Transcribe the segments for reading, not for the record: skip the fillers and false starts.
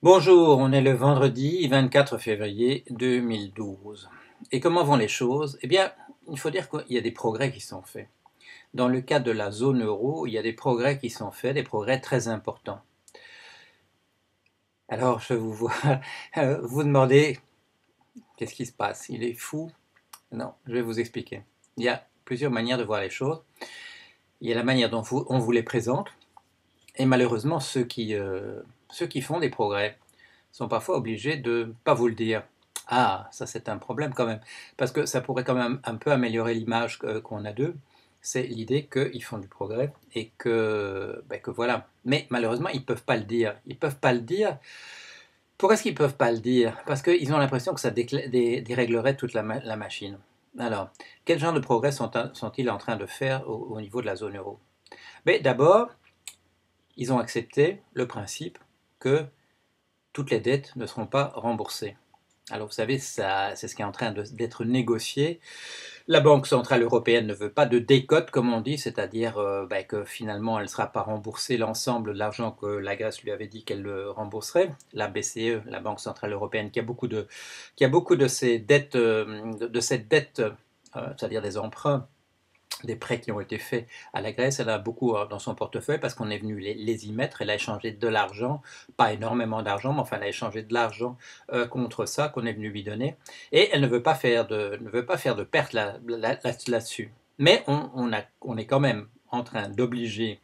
Bonjour, on est le vendredi 24 février 2012. Et comment vont les choses? Eh bien, il faut dire qu'il y a des progrès qui sont faits. Dans le cas de la zone euro, il y a des progrès qui sont faits, des progrès très importants. Alors, je vous vois vous demander, qu'est-ce qui se passe? Il est fou? Non, je vais vous expliquer. Il y a plusieurs manières de voir les choses. Il y a la manière dont on vous les présente, et malheureusement, ceux qui font des progrès sont parfois obligés de ne pas vous le dire. Ah, ça c'est un problème quand même, parce que ça pourrait quand même un peu améliorer l'image qu'on a d'eux. C'est l'idée qu'ils font du progrès et que voilà. Mais malheureusement, ils ne peuvent pas le dire. Ils ne peuvent pas le dire. Pourquoi est-ce qu'ils ne peuvent pas le dire? Parce qu'ils ont l'impression que ça déréglerait toute la machine. Alors, quel genre de progrès sont-ils en train de faire au niveau de la zone euro? Mais d'abord, ils ont accepté le principe que toutes les dettes ne seront pas remboursées. Alors vous savez, c'est ce qui est en train d'être négocié. La Banque centrale européenne ne veut pas de décote, comme on dit, c'est-à-dire que finalement elle ne sera pas remboursée l'ensemble de l'argent que la Grèce lui avait dit qu'elle rembourserait. La BCE, la Banque centrale européenne, qui a beaucoup de ces dettes, de cette dette, c'est-à-dire des emprunts, des prêts qui ont été faits à la Grèce, elle a beaucoup dans son portefeuille parce qu'on est venu les y mettre. Elle a échangé de l'argent, pas énormément d'argent, mais enfin elle a échangé de l'argent contre ça qu'on est venu lui donner. Et elle ne veut pas faire de perte là-dessus. Mais on est quand même en train d'obliger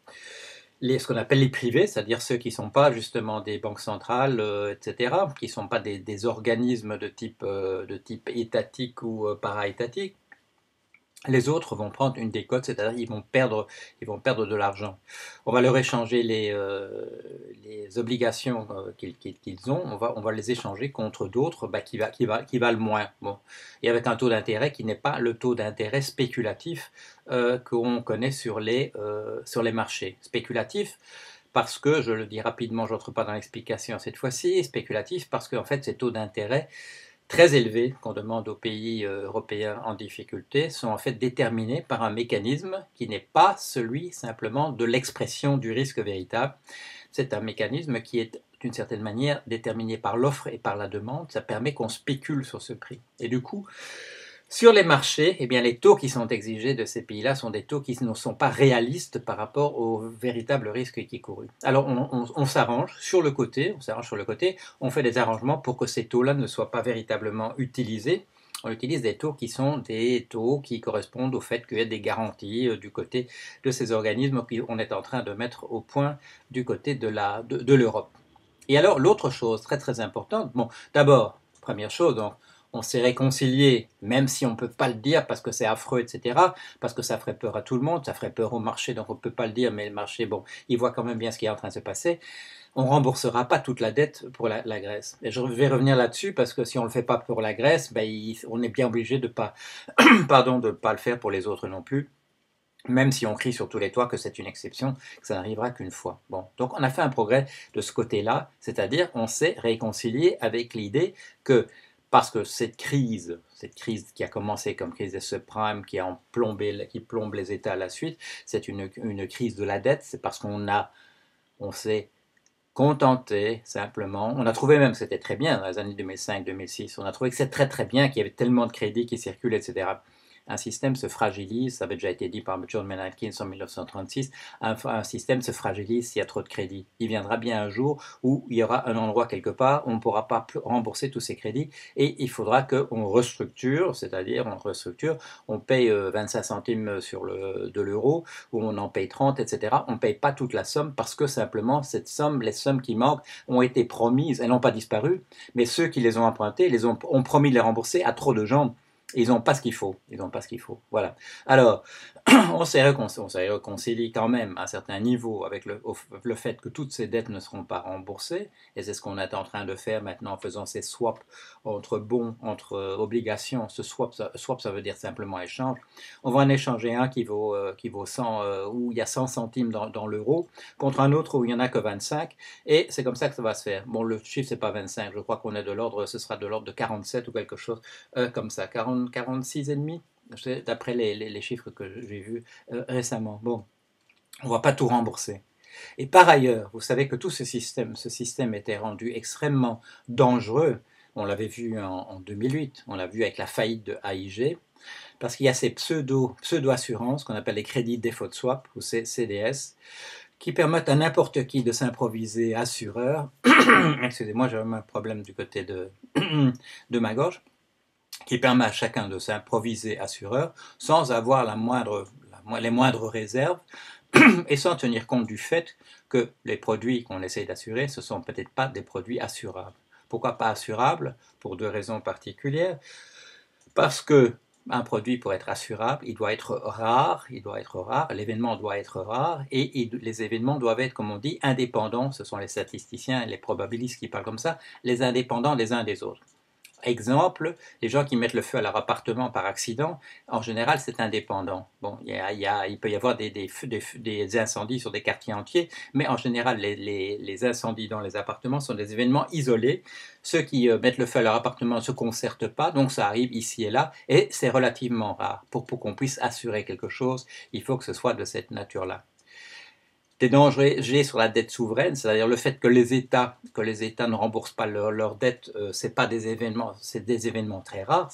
ce qu'on appelle les privés, c'est-à-dire ceux qui ne sont pas justement des banques centrales, etc., qui ne sont pas des organismes de type étatique ou para-étatique. Les autres vont prendre une décote, c'est-à-dire ils vont perdre de l'argent. On va leur échanger les obligations qu'ils ont, on va les échanger contre d'autres qui valent moins. Bon. Et avec un taux d'intérêt qui n'est pas le taux d'intérêt spéculatif qu'on connaît sur les marchés. Spéculatif parce que, je le dis rapidement, je n'entre pas dans l'explication cette fois-ci, spéculatif parce qu'en fait ces taux d'intérêt très élevés qu'on demande aux pays européens en difficulté sont en fait déterminés par un mécanisme qui n'est pas celui simplement de l'expression du risque véritable. C'est un mécanisme qui est d'une certaine manière déterminé par l'offre et par la demande. Ça permet qu'on spécule sur ce prix. Et du coup, sur les marchés, eh bien, les taux qui sont exigés de ces pays-là sont des taux qui ne sont pas réalistes par rapport au véritable risque qui est couru. Alors on s'arrange sur le côté, on fait des arrangements pour que ces taux-là ne soient pas véritablement utilisés. On utilise des taux qui sont des taux qui correspondent au fait qu'il y a des garanties du côté de ces organismes qu'on est en train de mettre au point du côté de l'Europe. Et alors l'autre chose très très importante, bon, d'abord, première chose, donc, on s'est réconcilié, même si on ne peut pas le dire parce que c'est affreux, etc., parce que ça ferait peur à tout le monde, ça ferait peur au marché, donc on ne peut pas le dire, mais le marché, bon, il voit quand même bien ce qui est en train de se passer. On ne remboursera pas toute la dette pour la Grèce. Et je vais revenir là-dessus parce que si on ne le fait pas pour la Grèce, ben, on est bien obligé de pas, pardon, de pas le faire pour les autres non plus. Même si on crie sur tous les toits que c'est une exception, que ça n'arrivera qu'une fois. Bon, donc on a fait un progrès de ce côté-là, c'est-à-dire on s'est réconcilié avec l'idée que parce que cette crise qui a commencé comme crise des subprimes, qui plombe les États à la suite, c'est une crise de la dette, c'est parce on s'est contenté simplement, on a trouvé même que c'était très bien dans les années 2005-2006, on a trouvé que c'est très très bien qu'il y avait tellement de crédits qui circulent, etc. Un système se fragilise, ça avait déjà été dit par John Maynard Keynes en 1936, un système se fragilise s'il y a trop de crédits. Il viendra bien un jour où il y aura un endroit quelque part où on ne pourra pas rembourser tous ces crédits et il faudra qu'on restructure, c'est-à-dire on paye 25 centimes de l'euro ou on en paye 30, etc. On ne paye pas toute la somme parce que simplement les sommes qui manquent ont été promises, elles n'ont pas disparu, mais ceux qui les ont empruntées ont promis de les rembourser à trop de gens. Ils n'ont pas ce qu'il faut. Ils n'ont pas ce qu'il faut. Voilà. Alors, on s'est réconcilié quand même à un certain niveau avec le fait que toutes ces dettes ne seront pas remboursées. Et c'est ce qu'on est en train de faire maintenant en faisant ces swaps entre bons, entre obligations. Ce swap, ça veut dire simplement échange. On va en échanger un qui vaut 100, où il y a 100 centimes dans l'euro, contre un autre où il n'y en a que 25. Et c'est comme ça que ça va se faire. Bon, le chiffre, c'est pas 25. Je crois qu'on est ce sera de l'ordre de 47 ou quelque chose comme ça. 40, 46 et demi, d'après les chiffres que j'ai vus récemment. Bon, on ne va pas tout rembourser. Et par ailleurs, vous savez que tout ce système était rendu extrêmement dangereux. On l'avait vu en 2008, on l'a vu avec la faillite de AIG, parce qu'il y a ces pseudo-assurances qu'on appelle les crédits default swap ou CDS, qui permettent à n'importe qui de s'improviser assureur. Excusez-moi, j'ai un problème du côté de ma gorge, qui permet à chacun de s'improviser assureur sans avoir les moindres réserves et sans tenir compte du fait que les produits qu'on essaye d'assurer, ce ne sont peut-être pas des produits assurables. Pourquoi pas assurables? Pour deux raisons particulières. Parce que un produit, pour être assurable, il doit être rare, l'événement doit être rare, et les événements doivent être, comme on dit, indépendants. Ce sont les statisticiens et les probabilistes qui parlent comme ça, les indépendants les uns des autres. Exemple, les gens qui mettent le feu à leur appartement par accident, en général, c'est indépendant. Bon, il peut y avoir des incendies sur des quartiers entiers, mais en général, les incendies dans les appartements sont des événements isolés. Ceux qui mettent le feu à leur appartement ne se concertent pas, donc ça arrive ici et là, et c'est relativement rare. Pour qu'on puisse assurer quelque chose, il faut que ce soit de cette nature-là. Des dangers sur la dette souveraine, c'est-à-dire le fait que les États ne remboursent pas leur dette, c'est des événements très rares,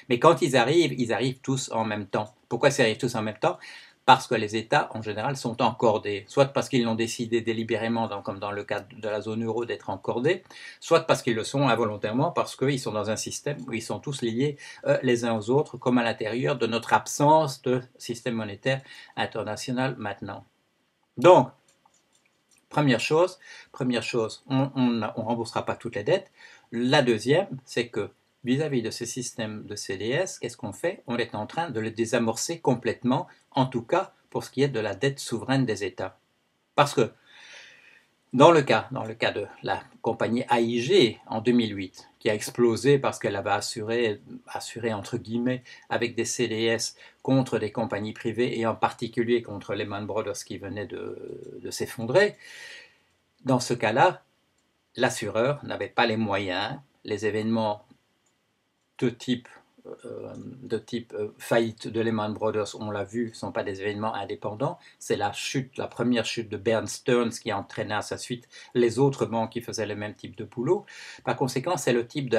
Mais quand ils arrivent tous en même temps. Pourquoi ils arrivent tous en même temps? Parce que les États, en général, sont encordés, soit parce qu'ils l'ont décidé délibérément, comme dans le cas de la zone euro, d'être encordés, soit parce qu'ils le sont involontairement, parce qu'ils sont dans un système où ils sont tous liés les uns aux autres, comme à l'intérieur de notre absence de système monétaire international maintenant. Donc, première chose, on ne remboursera pas toutes les dettes. La deuxième, c'est que vis-à-vis de ce système de CDS, qu'est-ce qu'on fait? On est en train de le désamorcer complètement, en tout cas pour ce qui est de la dette souveraine des États. Parce que dans le cas de la compagnie AIG en 2008, qui a explosé parce qu'elle avait assuré entre guillemets avec des CDS contre des compagnies privées et en particulier contre Lehman Brothers qui venait de s'effondrer, dans ce cas-là, l'assureur n'avait pas les moyens, les événements de type faillite de Lehman Brothers, on l'a vu, ne sont pas des événements indépendants. C'est la première chute de Bear Stearns qui a entraîné à sa suite les autres banques qui faisaient le même type de boulot. Par conséquent, c'est le type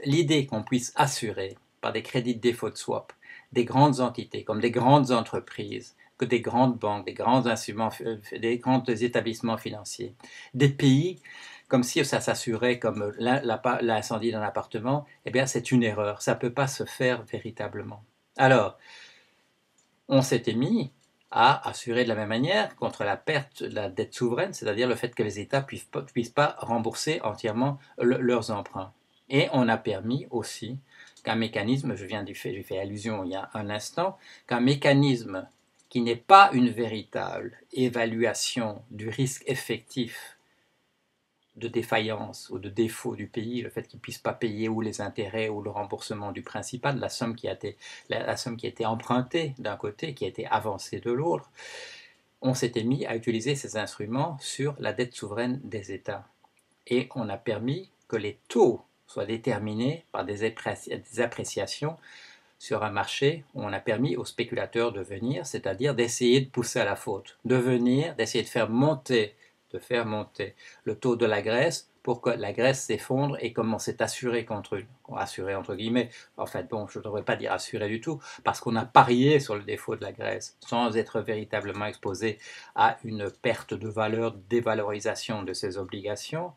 l'idée qu'on puisse assurer par des crédits de default swap des grandes entités comme des grandes entreprises, que des grandes banques, des grands établissements financiers, des pays, comme si ça s'assurait comme l'incendie d'un appartement, eh bien c'est une erreur, ça ne peut pas se faire véritablement. Alors, on s'était mis à assurer de la même manière contre la perte de la dette souveraine, c'est-à-dire le fait que les États ne puissent pas rembourser entièrement leurs emprunts. Et on a permis aussi qu'un mécanisme, j'ai fait allusion il y a un instant, qu'un mécanisme qui n'est pas une véritable évaluation du risque effectif de défaillance ou de défaut du pays, le fait qu'il ne puisse pas payer ou les intérêts ou le remboursement du principal, la somme qui a été empruntée d'un côté, qui a été avancée de l'autre, on s'était mis à utiliser ces instruments sur la dette souveraine des États. Et on a permis que les taux soient déterminés par des appréciations sur un marché où on a permis aux spéculateurs de venir, c'est-à-dire d'essayer de pousser à la faute, d'essayer de faire monter le taux de la Grèce pour que la Grèce s'effondre et comme on s'est assuré assuré entre guillemets, en fait bon je ne devrais pas dire assuré du tout, parce qu'on a parié sur le défaut de la Grèce sans être véritablement exposé à une perte de valeur, dévalorisation de ses obligations,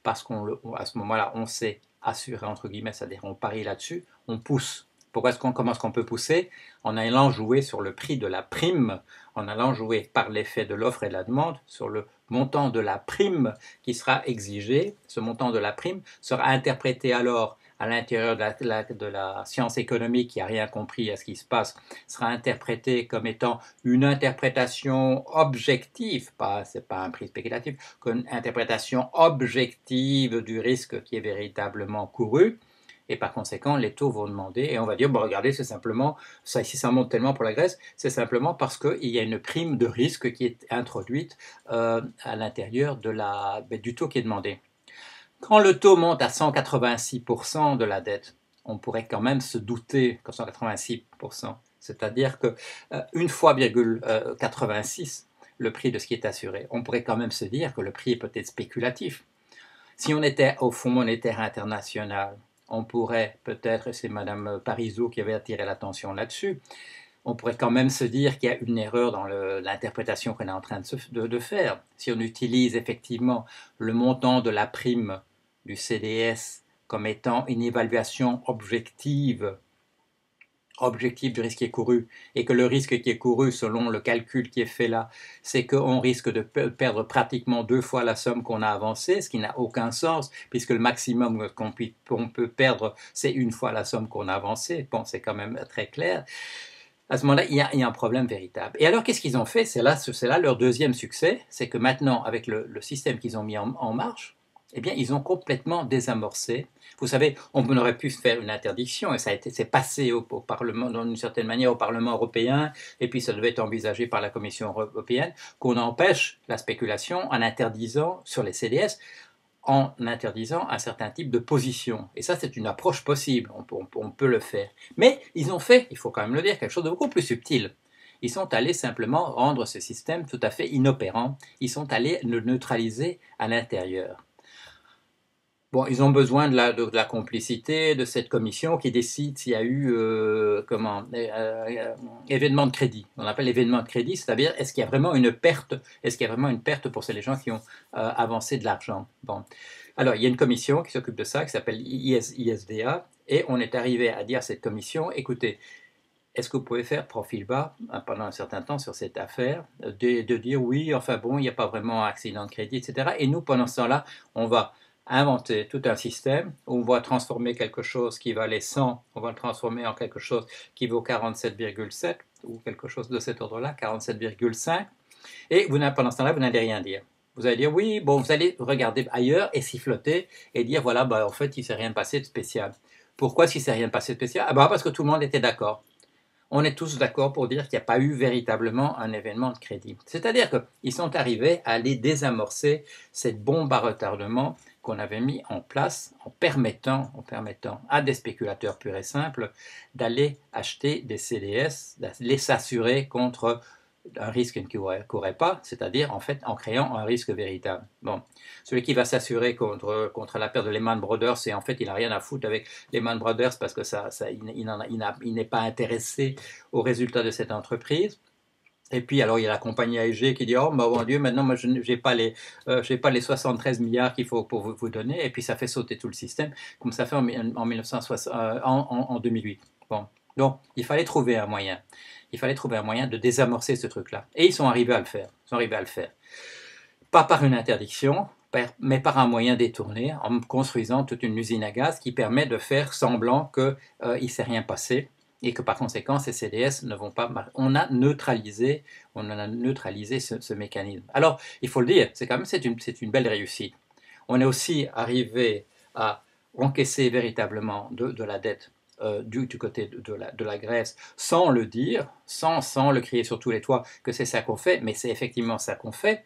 parce qu'à ce moment-là on s'est assuré entre guillemets, c'est-à-dire on parie là-dessus, on pousse. Comment est-ce qu'on peut pousser? En allant jouer sur le prix de la prime, en allant jouer par l'effet de l'offre et de la demande sur le montant de la prime qui sera exigé. Ce montant de la prime sera interprété alors à l'intérieur de la science économique qui n'a rien compris à ce qui se passe, sera interprété comme étant une interprétation objective, c'est pas un prix spéculatif, une interprétation objective du risque qui est véritablement couru. Et par conséquent, les taux vont demander, et on va dire, bon, regardez, c'est simplement, si ça monte tellement pour la Grèce, c'est simplement parce qu'il y a une prime de risque qui est introduite à l'intérieur du taux qui est demandé. Quand le taux monte à 186% de la dette, on pourrait quand même se douter que 186%, c'est-à-dire que une fois 86, le prix de ce qui est assuré. On pourrait quand même se dire que le prix est peut-être spéculatif. Si on était au Fonds monétaire international, on pourrait peut-être, et c'est Mme Parizeau qui avait attiré l'attention là-dessus, on pourrait quand même se dire qu'il y a une erreur dans l'interprétation qu'on est en train de faire. Si on utilise effectivement le montant de la prime du CDS comme étant une évaluation objective du risque qui est couru, et que le risque qui est couru, selon le calcul qui est fait là, c'est qu'on risque de perdre pratiquement 2 fois la somme qu'on a avancée, ce qui n'a aucun sens, puisque le maximum qu'on peut perdre, c'est 1 fois la somme qu'on a avancée. Bon, c'est quand même très clair. À ce moment-là, il y a un problème véritable. Et alors, qu'est-ce qu'ils ont fait? C'est là leur deuxième succès, c'est que maintenant, avec le système qu'ils ont mis en marche, eh bien, ils ont complètement désamorcé. Vous savez, on aurait pu faire une interdiction, et c'est passé au Parlement, d'une certaine manière, au Parlement européen, et puis ça devait être envisagé par la Commission européenne, qu'on empêche la spéculation en interdisant sur les CDS, en interdisant un certain type de position. Et ça, c'est une approche possible, on peut le faire. Mais ils ont fait, il faut quand même le dire, quelque chose de beaucoup plus subtil. Ils sont allés simplement rendre ce système tout à fait inopérant. Ils sont allés le neutraliser à l'intérieur. Bon, ils ont besoin de la complicité de cette commission qui décide s'il y a eu événement de crédit. On appelle événement de crédit, c'est-à-dire est-ce qu'il y a vraiment une perte, pour ces gens qui ont avancé de l'argent. Bon, alors il y a une commission qui s'occupe de ça, qui s'appelle ISDA, et on est arrivé à dire à cette commission, écoutez, est-ce que vous pouvez faire profil bas pendant un certain temps sur cette affaire, de dire oui, enfin bon, il n'y a pas vraiment accident de crédit, etc. Et nous, pendant ce temps-là, on va inventer tout un système où on va transformer quelque chose qui valait 100, on va le transformer en quelque chose qui vaut 47,7 ou quelque chose de cet ordre-là, 47,5. Et pendant ce temps-là, vous n'allez rien dire. Vous allez dire oui, bon, vous allez regarder ailleurs et siffloter et dire voilà, bah, en fait, il ne s'est rien passé de spécial. Pourquoi s'il ne s'est rien passé de spécial? Ah bah, parce que tout le monde était d'accord. On est tous d'accord pour dire qu'il n'y a pas eu véritablement un événement de crédit. C'est-à-dire qu'ils sont arrivés à aller désamorcer cette bombe à retardement qu'on avait mis en place en permettant à des spéculateurs purs et simples d'aller acheter des CDS, d'aller s'assurer contre un risque qui ne courait pas, c'est-à-dire en fait en créant un risque véritable. Bon, celui qui va s'assurer contre la perte de Lehman Brothers, c'est en fait il n'a rien à foutre avec Lehman Brothers parce que il n'est pas intéressé aux résultats de cette entreprise. Et puis alors il y a la compagnie AEG qui dit oh mon Dieu, maintenant moi je n'ai pas les 73 milliards qu'il faut pour vous donner, et puis ça fait sauter tout le système comme ça fait en 1960, en 2008. Bon, donc il fallait trouver un moyen. Il fallait trouver un moyen de désamorcer ce truc-là. Et ils sont arrivés à le faire. Pas par une interdiction, mais par un moyen détourné, en construisant toute une usine à gaz qui permet de faire semblant qu'il ne s'est rien passé et que par conséquent ces CDS ne vont pas marcher. On a neutralisé ce mécanisme. Alors, il faut le dire, c'est une belle réussite. On est aussi arrivé à encaisser véritablement de la dette du côté de la Grèce, sans le dire, sans le crier sur tous les toits que c'est ça qu'on fait, mais c'est effectivement ça qu'on fait.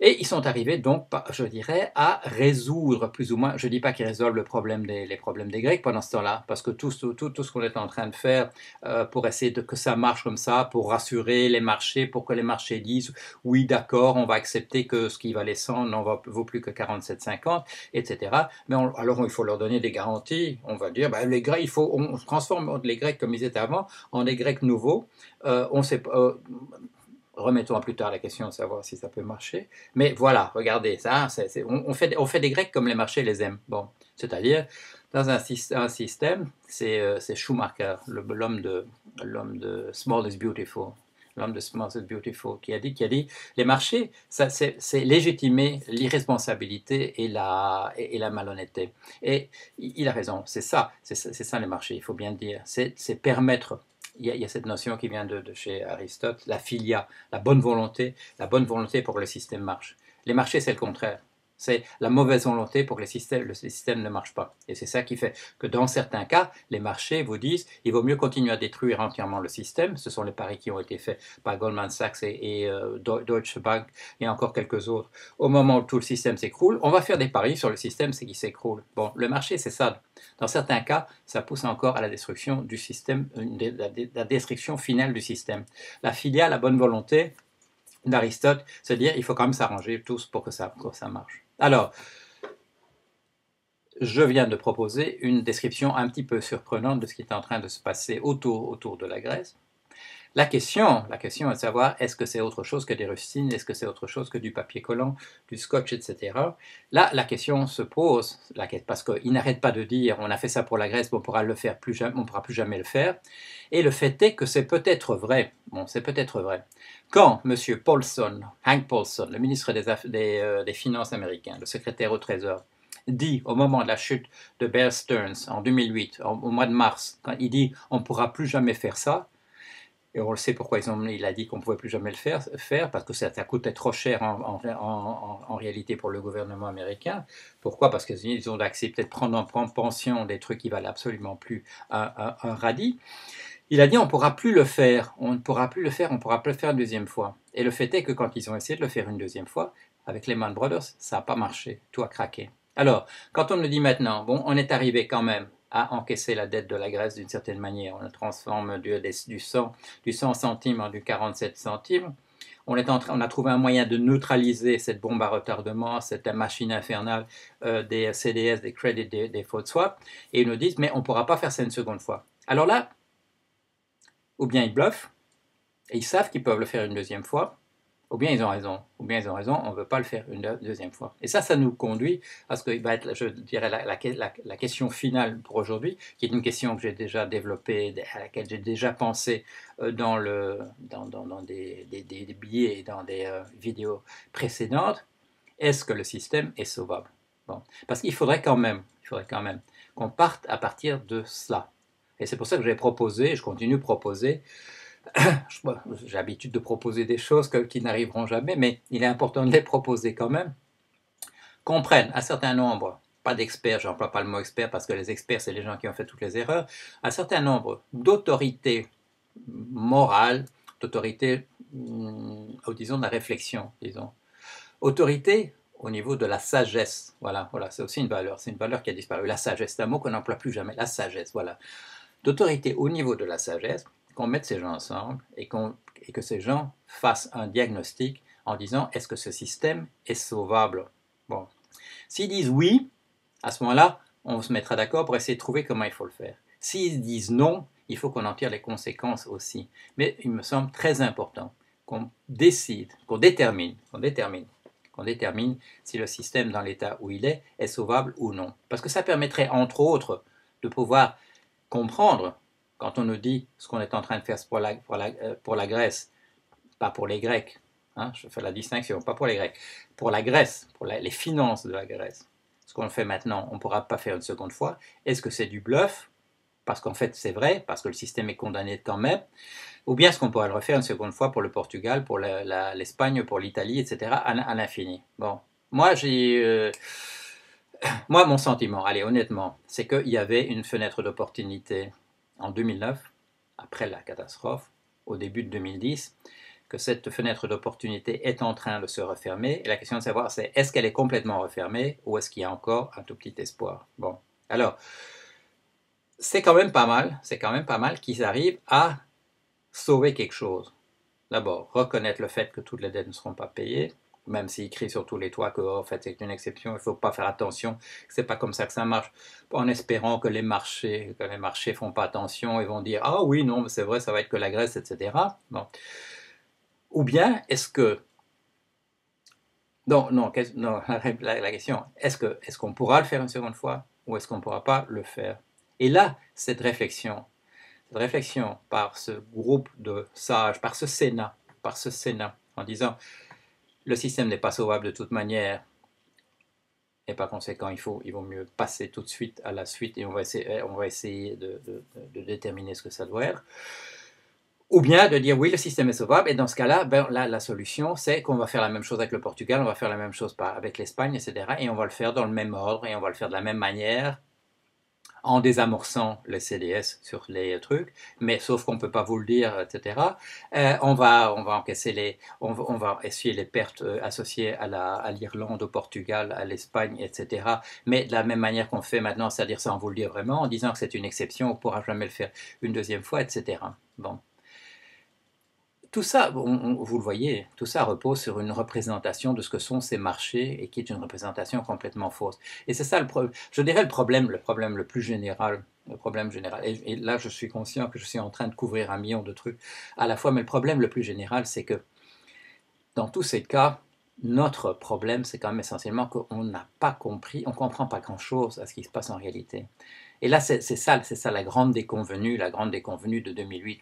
Et ils sont arrivés donc, je dirais, à résoudre plus ou moins, je ne dis pas qu'ils résolvent les problèmes des Grecs pendant ce temps-là, parce que tout ce qu'on est en train de faire pour essayer que ça marche comme ça, pour rassurer les marchés, pour que les marchés disent oui d'accord, on va accepter que ce qui valait 100 vaut plus que 47,50, etc. Mais alors il faut leur donner des garanties, on va dire, ben, les Grecs, on transforme les Grecs comme ils étaient avant en des Grecs nouveaux, on sait pas... Remettons à plus tard la question de savoir si ça peut marcher. Mais voilà, regardez, ça, on fait des Grecs comme les marchés les aiment. Bon, c'est-à-dire, dans un système, c'est Schumacher, l'homme de Small is Beautiful, l'homme de Small is Beautiful, qui a dit les marchés, c'est légitimer l'irresponsabilité et la malhonnêteté. Et il a raison, c'est ça les marchés, il faut bien le dire. C'est permettre... Il y a cette notion qui vient de chez Aristote, la philia, la bonne volonté pour que le système marche. Les marchés, c'est le contraire. C'est la mauvaise volonté pour que le système ne marche pas. Et c'est ça qui fait que dans certains cas, les marchés vous disent il vaut mieux continuer à détruire entièrement le système. Ce sont les paris qui ont été faits par Goldman Sachs et Deutsche Bank et encore quelques autres. Au moment où tout le système s'écroule, on va faire des paris sur le système qui s'écroule. Bon, le marché, c'est ça. Dans certains cas, ça pousse encore à la destruction du système, la destruction finale du système. La philia, la bonne volonté, d'Aristote, se dire il faut quand même s'arranger tous pour que ça marche. Alors, je viens de proposer une description un petit peu surprenante de ce qui est en train de se passer autour de la Grèce. La question est de savoir est-ce que c'est autre chose que des rustines, est-ce que c'est autre chose que du papier collant, du scotch, etc. Là, la question se pose, parce qu'ils n'arrêtent pas de dire on a fait ça pour la Grèce, mais on pourra plus jamais le faire. Et le fait est que c'est peut-être vrai. Bon, c'est peut-être vrai. Quand M. Paulson, Hank Paulson, le ministre des Finances américain, le secrétaire au Trésor, dit au moment de la chute de Bear Stearns en 2008, au mois de mars, quand il dit on ne pourra plus jamais faire ça, et on le sait pourquoi il a dit qu'on ne pouvait plus jamais le faire parce que ça coûtait trop cher en réalité pour le gouvernement américain. Pourquoi? Parce qu'ils ont accepté de prendre en pension des trucs qui valent absolument plus un radis. Il a dit on ne pourra plus le faire, on ne pourra plus le faire, on ne pourra plus le faire une deuxième fois. Et le fait est que quand ils ont essayé de le faire une deuxième fois, avec Lehman Brothers, ça n'a pas marché, tout a craqué. Alors, quand on nous dit maintenant, bon, on est arrivé quand même à encaisser la dette de la Grèce d'une certaine manière, on la transforme du 100 centimes en du 47 centimes, on a trouvé un moyen de neutraliser cette bombe à retardement, cette machine infernale des CDS, des credit default swap, et ils nous disent, mais on ne pourra pas faire ça une seconde fois. Alors là, ou bien ils bluffent, et ils savent qu'ils peuvent le faire une deuxième fois, ou bien ils ont raison, on ne veut pas le faire une deuxième fois. Et ça nous conduit à ce que va être, je dirais, la question finale pour aujourd'hui, qui est une question que j'ai déjà développée, à laquelle j'ai déjà pensé dans des billets et dans des vidéos précédentes. Est-ce que le système est sauvable? Bon. Parce qu'il faudrait quand même qu'on parte à partir de cela. Et c'est pour ça que j'ai proposé, je continue de proposer, j'ai l'habitude de proposer des choses qui n'arriveront jamais, mais il est important de les proposer quand même, qu'on prenne un certain nombre, pas d'experts, je n'emploie pas le mot expert parce que les experts, c'est les gens qui ont fait toutes les erreurs, un certain nombre d'autorités morales, d'autorités, disons, de la réflexion, disons. Autorité au niveau de la sagesse, voilà, c'est aussi c'est une valeur qui a disparu. La sagesse, c'est un mot qu'on n'emploie plus jamais, la sagesse, voilà. D'autorité au niveau de la sagesse, qu'on mette ces gens ensemble et que ces gens fassent un diagnostic en disant est-ce que ce système est sauvable? Bon. S'ils disent oui, à ce moment-là, on se mettra d'accord pour essayer de trouver comment il faut le faire. S'ils disent non, il faut qu'on en tire les conséquences aussi. Mais il me semble très important qu'on décide, qu'on détermine si le système dans l'état où il est sauvable ou non. Parce que ça permettrait, entre autres, de pouvoir comprendre, quand on nous dit ce qu'on est en train de faire pour la Grèce, pas pour les Grecs, hein, je fais la distinction, pas pour les Grecs, pour la Grèce, pour les finances de la Grèce. Ce qu'on fait maintenant, on ne pourra pas faire une seconde fois. Est-ce que c'est du bluff? Parce qu'en fait, c'est vrai, parce que le système est condamné quand même. Ou bien est-ce qu'on pourrait le refaire une seconde fois pour le Portugal, pour l'Espagne, pour l'Italie, etc., à l'infini? Bon, moi, moi, mon sentiment, allez, honnêtement, c'est qu'il y avait une fenêtre d'opportunité en 2009, après la catastrophe, au début de 2010, que cette fenêtre d'opportunité est en train de se refermer. Et la question de savoir, c'est est-ce qu'elle est complètement refermée ou est-ce qu'il y a encore un tout petit espoir? Bon, alors, c'est quand même pas mal qu'ils arrivent à sauver quelque chose. D'abord, reconnaître le fait que toutes les dettes ne seront pas payées, même s'il crie sur tous les toits que en fait, c'est une exception, il ne faut pas faire attention, c'est pas comme ça que ça marche, en espérant que les marchés font pas attention et vont dire ah oui, non, c'est vrai, ça va être que la Grèce, etc. Bon. Ou bien, est-ce que... Non, la question, est-ce qu'on pourra le faire une seconde fois ou est-ce qu'on ne pourra pas le faire? Et là, cette réflexion par ce groupe de sages, par ce Sénat, en disant le système n'est pas sauvable de toute manière, et par conséquent, il vaut mieux passer tout de suite à la suite et on va essayer de déterminer ce que ça doit être. Ou bien de dire oui, le système est sauvable, et dans ce cas-là, la solution, c'est qu'on va faire la même chose avec le Portugal, on va faire la même chose avec l'Espagne, etc. Et on va le faire dans le même ordre, et on va le faire de la même manière, en désamorçant les CDS sur les trucs, mais sauf qu'on ne peut pas vous le dire, etc. On va encaisser on va essuyer les pertes associées à l'Irlande, au Portugal, à l'Espagne, etc. Mais de la même manière qu'on fait maintenant, c'est-à-dire sans vous le dire vraiment, en disant que c'est une exception, on ne pourra jamais le faire une deuxième fois, etc. Bon. tout ça, vous le voyez, tout ça repose sur une représentation de ce que sont ces marchés et qui est une représentation complètement fausse. Et c'est ça je dirais le problème le plus général, le problème général. Et là, je suis conscient que je suis en train de couvrir un million de trucs à la fois, mais le problème le plus général, c'est que dans tous ces cas, notre problème, c'est quand même essentiellement qu'on n'a pas compris, on ne comprend pas grand-chose à ce qui se passe en réalité. Et là, c'est ça la grande déconvenue de 2008.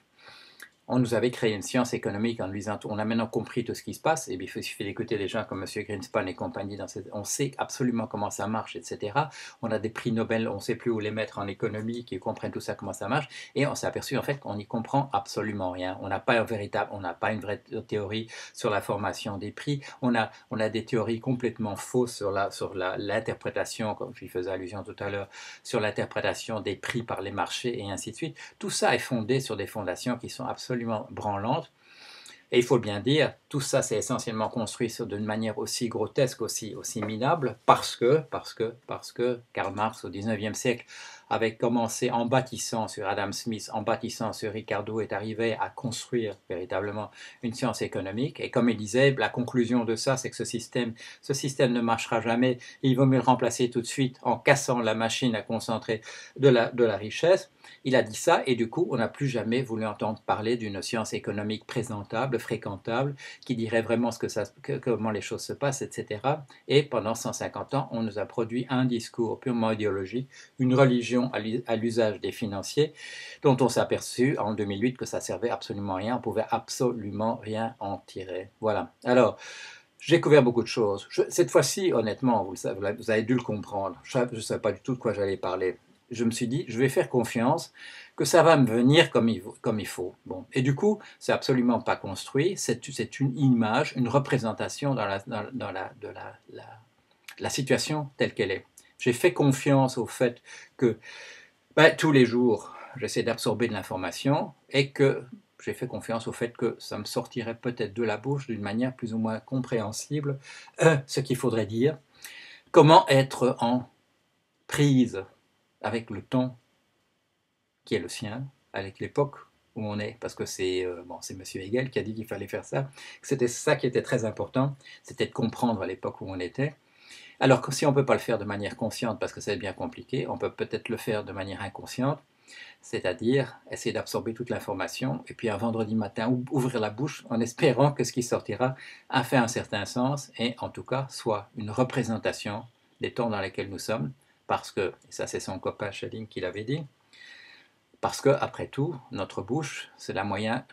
On nous avait créé une science économique en nous disant on a maintenant compris tout ce qui se passe, et bien, il suffit d'écouter des gens comme M. Greenspan et compagnie, on sait absolument comment ça marche, etc. On a des prix Nobel, on ne sait plus où les mettre en économie, qui comprennent tout ça, comment ça marche, et on s'est aperçu en fait qu'on n'y comprend absolument rien. On n'a pas une vraie théorie sur la formation des prix, on a des théories complètement fausses sur l'interprétation, comme j'y faisais allusion tout à l'heure, sur l'interprétation des prix par les marchés, et ainsi de suite. Tout ça est fondé sur des fondations qui sont absolument branlante. Et il faut bien dire, tout ça c'est essentiellement construit d'une manière aussi grotesque, aussi minable, parce que Karl Marx au XIXe siècle avait commencé en bâtissant sur Adam Smith, en bâtissant sur Ricardo, est arrivé à construire véritablement une science économique. Et comme il disait, la conclusion de ça, c'est que ce système ne marchera jamais. Il vaut mieux le remplacer tout de suite en cassant la machine à concentrer de la richesse. Il a dit ça et du coup, on n'a plus jamais voulu entendre parler d'une science économique présentable, fréquentable, qui dirait vraiment comment les choses se passent, etc. Et pendant 150 ans, on nous a produit un discours purement idéologique, une religion à l'usage des financiers, dont on s'est aperçu en 2008 que ça servait absolument à rien, on pouvait absolument rien en tirer. Voilà. Alors, j'ai couvert beaucoup de choses. Cette fois-ci, honnêtement, vous avez dû le comprendre. Je ne savais pas du tout de quoi j'allais parler. Je me suis dit, je vais faire confiance que ça va me venir comme il faut. Bon. Et du coup, c'est absolument pas construit. C'est une image, une représentation dans la situation telle qu'elle est. J'ai fait confiance au fait que tous les jours, j'essaie d'absorber de l'information et que j'ai fait confiance au fait que ça me sortirait peut-être de la bouche d'une manière plus ou moins compréhensible, ce qu'il faudrait dire, comment être en prise avec le temps qui est le sien, avec l'époque où on est, parce que c'est M. Hegel qui a dit qu'il fallait faire ça, que c'était ça qui était très important, c'était de comprendre à l'époque où on était. Alors que si on ne peut pas le faire de manière consciente, parce que c'est bien compliqué, on peut peut-être le faire de manière inconsciente, c'est-à-dire essayer d'absorber toute l'information, et puis un vendredi matin, ouvrir la bouche en espérant que ce qui sortira a fait un certain sens, et en tout cas soit une représentation des temps dans lesquels nous sommes, parce que, et ça c'est son copain Schelling qui l'avait dit, parce que, après tout, notre bouche, c'est le moyen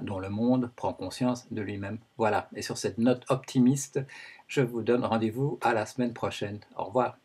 dont le monde prend conscience de lui-même. Voilà, et sur cette note optimiste, je vous donne rendez-vous à la semaine prochaine. Au revoir.